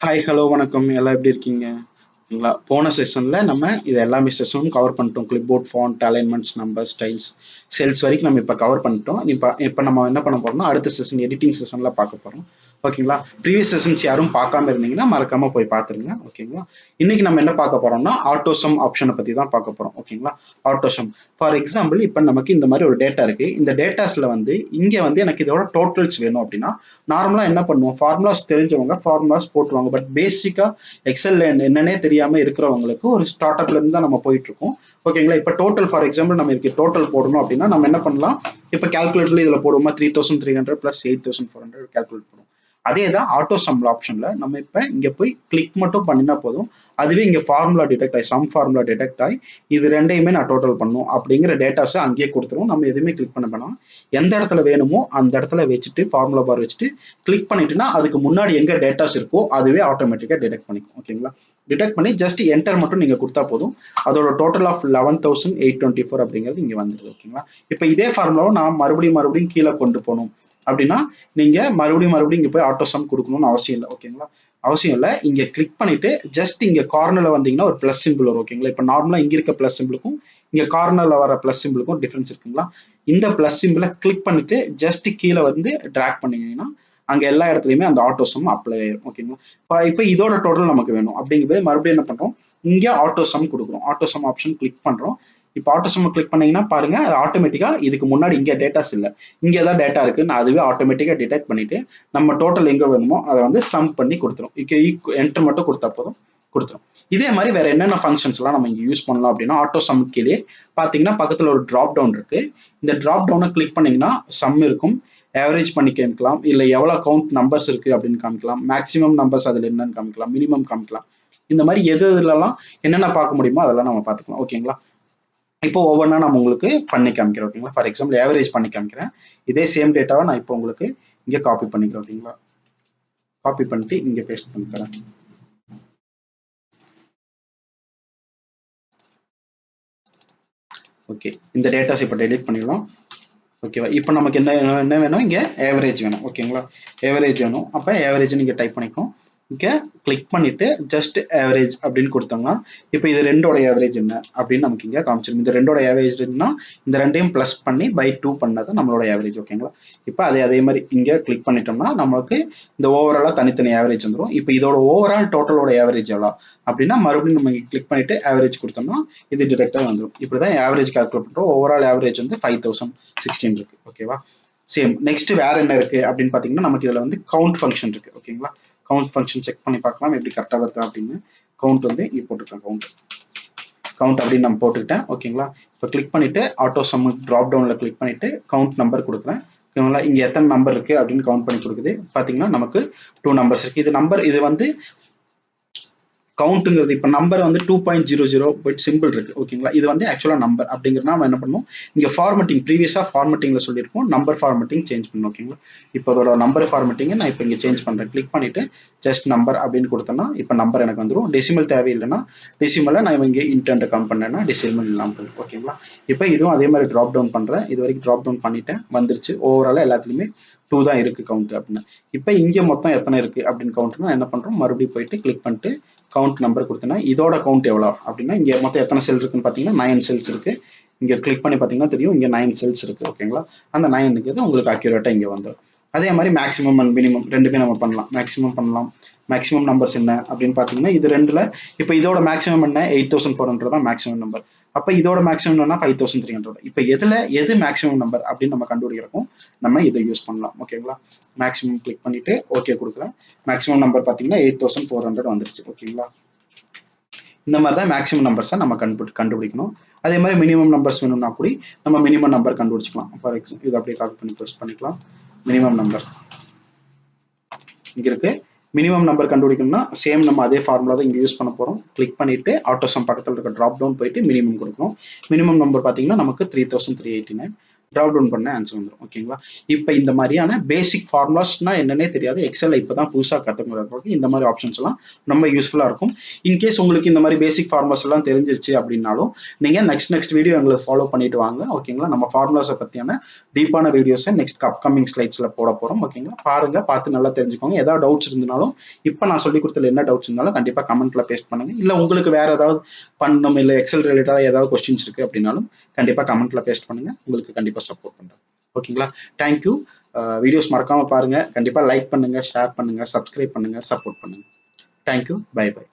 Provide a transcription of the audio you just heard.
Hi hello வணக்கம் எல்லாம் எப்படி இருக்கீங்க? ஓகேங்களா, போன செஷன்ல நம்ம இது எல்லாமே செஷனும் கவர் பண்ணிட்டோம். Clipboard, font, alignments, number, styles, cells வரைக்கும் நம்ம இப்போ கவர் பண்ணிட்டோம். இப்போ நம்ம என்ன பண்ண போறோம்னா அடுத்த செஷன் எடிட்டிங் செஷன்ல பார்க்க போறோம். ஓகேங்களா, ப்ரீவியஸ் செஷன்ஸ் யாரும் பார்க்காம இருந்தீங்கன்னா மறக்காம போய் பார்த்துருங்க. ஓகேங்களா, இன்னைக்கு நம்ம என்ன பார்க்க போறோம்னா ஆட்டோசம் ஆப்ஷனை பத்தி தான் பார்க்க போறோம். ஓகேங்களா, ஆட்டோசம் ஃபார் எக்ஸாம்பிள் இப்போ நமக்கு இந்த மாதிரி ஒரு டேட்டா இருக்கு. இந்த டேட்டாஸ்ல வந்து இங்க வந்து எனக்கு இதோட டோட்டல்ஸ் வேணும் அப்படின்னா நார்மலா என்ன பண்ணுவோம், ஃபார்முலாஸ் தெரிஞ்சவங்க ஃபார்முலாஸ் போட்டுருவாங்க. பட் பேசிக்கா எக்ஸல் என்னன்னே தெரியாம இருக்கிறவங்களுக்கு ஒரு ஸ்டார்ட் அப்ல இருந்து தான் நம்ம போயிட்டு இருக்கோம். ஓகேங்களா, இப்போ டோட்டல் ஃபார் எக்ஸாம்பிள் நம்ம இதுக்கு டோட்டல் போடணும் அப்படின்னா நம்ம என்ன பண்ணலாம், இப்போ கால்குலேட்டர்ல இதுல போடுவோமா 3300 பிளஸ் 8400 கால்குலேட் பண்ணுவோம். அதே தான் ஆட்டோ சம்ல ஆப்ஷன்ல நம்ம இப்ப இங்க போய் கிளிக் மட்டும் பண்ணினா போதும், அதுவே இங்க ஃபார்முலா டிடெக்ட் ஆகி சம் ஃபார்முலா டிடெக்ட் ஆகி இது ரெண்டையுமே நான் டோட்டல் பண்ணும் அப்படிங்கிற டேட்டாஸை அங்கேயே கொடுத்துரும். நம்ம எதுவுமே கிளிக் பண்ண வேணாம். எந்த இடத்துல வேணுமோ அந்த இடத்துல வச்சுட்டு ஃபார்முலா பார் வச்சுட்டு கிளிக் பண்ணிட்டுனா அதுக்கு முன்னாடி எங்க டேட்டாஸ் இருக்கோ அதுவே ஆட்டோமேட்டிக்கா டிடெக்ட் பண்ணிக்கும். ஓகேங்களா, டிடெக்ட் பண்ணி ஜஸ்ட் என்டர் மட்டும் நீங்க கொடுத்தா போதும், அதோட டோட்டல் ஆஃப் 11,824 அப்படிங்கிறது இங்க வந்துருது. ஓகேங்களா, இப்போ இதே ஃபார்முலாவை நான் மறுபடியும் கீழே கொண்டு போகணும் அப்படின்னா நீங்க மறுபடியும் இங்க போய் ஆட்டோ சம் கொடுக்கணும்னு அவசியம் இல்லை. ஓகேங்களா, அவசியம் இல்லை. இங்க கிளிக் பண்ணிட்டு ஜஸ்ட் இங்க கார்னர்ல வந்தீங்கன்னா ஒரு பிளஸ் சிம்பிள் வரும். ஓகேங்களா, இப்போ நார்மலா இங்க இருக்க பிளஸ் சிம்பிளுக்கும் இங்க கார்னர்ல வர பிளஸ் சிம்பிளுக்கும் டிஃபரன்ஸ் இருக்குங்களா, இந்த பிளஸ் சிம்பிளை கிளிக் பண்ணிட்டு ஜஸ்ட் கீழே வந்து டிராக் பண்ணீங்கன்னா அங்க எல்லா இடத்துலயுமே அந்த ஆட்டோ சம் அப்ளை ஆயிரும். ஓகேங்களா, இப்போ இதோட டோட்டல் நமக்கு வேணும் அப்படிங்கும்போது மறுபடியும் என்ன பண்றோம், இங்க ஆட்டோ சம் கொடுக்குறோம். ஆட்டோ சம் ஆப்ஷன் கிளிக் பண்றோம். இப்போ ஆட்டோ சம் கிளிக் பண்ணீங்கன்னா பாருங்க, அது ஆட்டோமேட்டிக்கா இதுக்கு முன்னாடி இங்க டேட்டாஸ் இல்லை, இங்க ஏதாவது டேட்டா இருக்குன்னு அதுவே ஆட்டோமேட்டிக்கா டிடெக்ட் பண்ணிட்டு நம்ம டோட்டல் எங்க வேணுமோ அதை வந்து சம் பண்ணி கொடுத்துரும். என்டர் மட்டும் கொடுத்தா போதும், கொடுத்துரும். இதே மாதிரி வேற என்னென்ன ஃபங்க்ஷன்ஸ் எல்லாம் நம்ம இங்க யூஸ் பண்ணலாம் அப்படின்னா ஆட்டோ சம் கீழே பாத்தீங்கன்னா பக்கத்துல ஒரு டிராப் டவுன் இருக்கு. இந்த டிராப் டவுனை கிளிக் பண்ணீங்கன்னா சம் இருக்கும், ஆவரேஜ் பண்ணி காமிக்கலாம், இல்ல எவ்வளவு கவுண்ட் நம்பர்ஸ் இருக்கு அப்படின்னு காமிக்கலாம், மேக்ஸிமம் நம்பர்ஸ் அதுல என்னன்னு காமிக்கலாம், மினிமம் காமிக்கலாம். இந்த மாதிரி எது இதுலலாம் என்னென்ன பார்க்க முடியுமோ அதெல்லாம் நம்ம பார்த்துக்கலாம். ஓகேங்களா, இப்போ ஒவ்வொன்றா நம்ம உங்களுக்கு பண்ணி காமிக்கிறேன். ஓகேங்களா, ஃபார் எக்ஸாம்பிள் ஆவரேஜ் பண்ணி காமிக்கிறேன். இதே சேம் டேட்டாவை நான் இப்போ உங்களுக்கு இங்க காப்பி பண்ணிக்கிறேன். ஓகேங்களா, காப்பி பண்ணிட்டு இங்க பேஸ்ட் பண்ணி தரேன். ஓகே, இந்த டேட்டாஸ் இப்போ டெலிட் பண்ணிடலாம். ஓகேவா, இப்போ நமக்கு என்ன வேணும், இங்கே ஆவரேஜ் வேணும். ஓகேங்களா, ஆவரேஜ் வேணும். அப்போ ஆவரேஜ் நீங்கள் டைப் பண்ணிக்கணும். இங்கே கிளிக் பண்ணிட்டு ஜஸ்ட் ஆவரேஜ் அப்படின்னு கொடுத்தோம்னா இப்போ இது ரெண்டோட ஆவரேஜ் என்ன அப்படின்னு நமக்கு இங்கே காமிச்சிடும். இந்த ரெண்டோட ஆவரேஜ்னா இந்த ரெண்டையும் பிளஸ் பண்ணி பை 2 பண்ணது நம்மளோட ஆவரேஜ். ஓகேங்களா, இப்போ அதே மாதிரி இங்கே கிளிக் பண்ணிட்டோம்னா நமக்கு இந்த ஓவராலாக தனித்தனி ஆவரேஜ் வந்துடும். இப்போ இதோட ஓவரால் டோட்டலோட ஆவரேஜ் எவ்வளோ அப்படின்னா மறுபடியும் நம்ம கிளிக் பண்ணிட்டு ஆவரேஜ் கொடுத்தோம்னா இது டிரெக்டாக வந்துடும். இப்படிதான் ஆவரேஜ் கால்குலேட் பண்ணுறோம். ஓவரால் ஆவரேஜ் வந்து 5016 இருக்கு. ஓகேவா, சேம் நெக்ஸ்ட் வேற என்ன இருக்கு அப்படின்னு பாத்தீங்கன்னா நமக்கு இதுல வந்து கவுண்ட் ஃபங்க்ஷன் இருக்கு. ஓகேங்களா, கவுண்ட் ஃபங்க்ஷன் செக் பண்ணி பார்க்கலாம் எப்படி கரெக்டா வருதா அப்படின்னு. கவுண்ட் வந்து இங்க போட்டுருக்கேன், கவுண்ட் அப்படின்னு நம்ம போட்டுக்கிட்டேன். ஓகேங்களா, இப்போ கிளிக் பண்ணிட்டு ஆட்டோ சம் டிராப் டவுன்ல கிளிக் பண்ணிட்டு கவுண்ட் நம்பர் கொடுக்குறேன். ஓகேங்களா, இங்க எத்தனை நம்பர் இருக்கு அப்படின்னு கவுண்ட் பண்ணி கொடுக்குது. பாத்தீங்கன்னா நமக்கு 2 நம்பர்ஸ் இருக்கு. இது வந்து கவுண்ட்ங்கிறது இப்போ நம்பர் வந்து 2.00 பட் சிம்பிள் இருக்கு. ஓகேங்களா, இது வந்து ஆக்சுவலா நம்பர் அப்படிங்கிறத நம்ம என்ன பண்ணுவோம், இங்க ஃபார்மட்டிங் ப்ரீவியஸா ஃபார்மட்டிங்ல சொல்லியிருப்போம், நம்பர் ஃபார்மட்டிங் சேஞ்ச் பண்ணும். ஓகேங்களா, இப்போ அதோட நம்பர் ஃபார்மட்டிங் நான் இப்போ இங்க சேஞ்ச் பண்றேன். கிளிக் பண்ணிட்டு ஜஸ்ட் நம்பர் அப்படின்னு கொடுத்தேன்னா இப்போ நம்பர் எனக்கு வந்துடும். டெசிமல் தேவையில்லைன்னா டெசிமலை நான் இங்கே இன்டென்ட் கவுண்ட் பண்ணேன்னா டெசிமல் இல்லாமல். ஓகேங்களா, இப்போ இதுவும் அதே மாதிரி டிராப் டவுன் பண்றேன். இது வரைக்கும் டிராப் டவுன் பண்ணிட்டேன், வந்துருச்சு. ஓவராலா எல்லாத்துலயுமே 2 தான் இருக்கு கவுண்ட் அப்படின்னு. இப்போ இங்க மொத்தம் எத்தனை இருக்கு அப்படின்னு கவுண்ட்னா என்ன பண்றோம், மறுபடியும் போயிட்டு கிளிக் பண்ணிட்டு கவுண்ட் நம்பர் கொடுத்தேன்னா இதோட கவுண்ட் எவ்வளோ அப்படின்னா இங்க மொத்தம் எத்தனை செல் இருக்குன்னு பாத்தீங்கன்னா 9 செல்ஸ் இருக்கு. இங்க கிளிக் பண்ணி பாத்தீங்கன்னா தெரியும், இங்க 9 செல்ஸ் இருக்கு. ஓகேங்களா, அந்த 9 உங்களுக்கு அக்யூரேட்டா இங்க வந்துடும். அதே மாதிரி மேக்ஸிமம் அண்ட் மினிமம் ரெண்டுமே நம்ம பண்ணலாம். மேக்ஸிமம் பண்ணலாம். மேக்ஸிமம் நம்பர்ஸ் என்ன அப்படின்னு பாத்தீங்கன்னா இது ரெண்டுல இப்போ இதோட மேக்ஸிமம் என்ன 8400 தான் மேக்ஸிமம் நம்பர். அப்ப இதோட மேக்ஸிமம் என்ன 5300. இப்போ எது மேக்ஸிமம் நம்பர் அப்படின்னு நம்ம கண்டுபிடிக்கிறோம், நம்ம இதை யூஸ் பண்ணலாம். ஓகேங்களா, மேக்ஸிமம் கிளிக் பண்ணிட்டு ஓகே கொடுக்குறேன். மேக்ஸிமம் நம்பர் பாத்தீங்கன்னா 8400 வந்துருச்சு. ஓகேங்களா, இந்த மாதிரி தான் மேக்ஸிமம் நம்பர்ஸை நம்ம கண்டுபிடிக்கணும். அதே மாதிரி மினிமம் நம்பர்ஸ் வேணும்னா கூட நம்ம மினிமம் நம்பர் கண்டுபிடிச்சிக்கலாம். ஃபார் எக்ஸாம்பிள் இது அப்படியே காப்பி பண்ணி பேஸ்ட் பண்ணிக்கலாம். மினிமம் நம்பர் இங்க இருக்கு. மினிமம் நம்பர் கண்டுபிடிக்கணும்னா சேம் நம்ம அதே ஃபார்முலா தான் இங்க யூஸ் பண்ண போறோம். கிளிக் பண்ணிட்டு ஆட்டோ சம் பக்கத்தில் இருக்க டிராப் டவுன் போயிட்டு மினிமம் கொடுக்கணும். மினிமம் நம்பர் பாத்தீங்கன்னா நமக்கு 3389. ட்ராப் டவுன் பண்ண ஆன்சர் வந்துடும். ஓகேங்களா? இப்போ இந்த மாதிரியான பேசிக் ஃபார்முலாஸ்னா என்னன்னே தெரியாது, எக்ஸல் இப்பதான் புதுசாக கற்றுக்கிறவங்களுக்கு இந்த மாதிரி ஆப்ஷன்ஸ் எல்லாம் ரொம்ப யூஸ்ஃபுல்லாக இருக்கும். இன்கேஸ் உங்களுக்கு இந்த மாதிரி பேசிக் ஃபார்முலாஸ் எல்லாம் தெரிஞ்சிருச்சு அப்படின்னாலும் நீங்க நெக்ஸ்ட் வீடியோ எங்களை ஃபாலோ பண்ணிட்டு வாங்க. ஓகேங்களா? நம்ம ஃபார்முலாஸை பத்தியான டீப்பான வீடியோஸை நெக்ஸ்ட் அப்கமிங் ஸ்லைட்ஸ்ல போட போறோம். ஓகேங்களா? பாருங்க, பார்த்து நல்லா தெரிஞ்சுக்கோங்க. ஏதாவது டவுட்ஸ் இருந்தாலும் இப்போ நான் சொல்லி கொடுத்ததுல என்ன டவுட்ஸ் இருந்தாலும் கண்டிப்பா கமெண்ட்ல பேஸ்ட் பண்ணுங்க. இல்ல உங்களுக்கு வேற ஏதாவது பண்ணணும், இல்ல எக்ஸல் ரிலேட்டடா ஏதாவது கொஸ்டின்ஸ் இருக்கு அப்படின்னாலும் கண்டிப்பா கமெண்ட்ல பேஸ்ட் பண்ணுங்க. உங்களுக்கு கண்டிப்பா சப்போர்ட் பண்றேன். ஓகேங்களா? தேங்க்யூ. வீடியோஸ் மறக்காம பாருங்க. கண்டிப்பா லைக் பண்ணுங்க, ஷேர் பண்ணுங்க, சப்ஸ்கிரைப் பண்ணுங்க, சப்போர்ட் பண்ணுங்க. தேங்க்யூ. Bye by.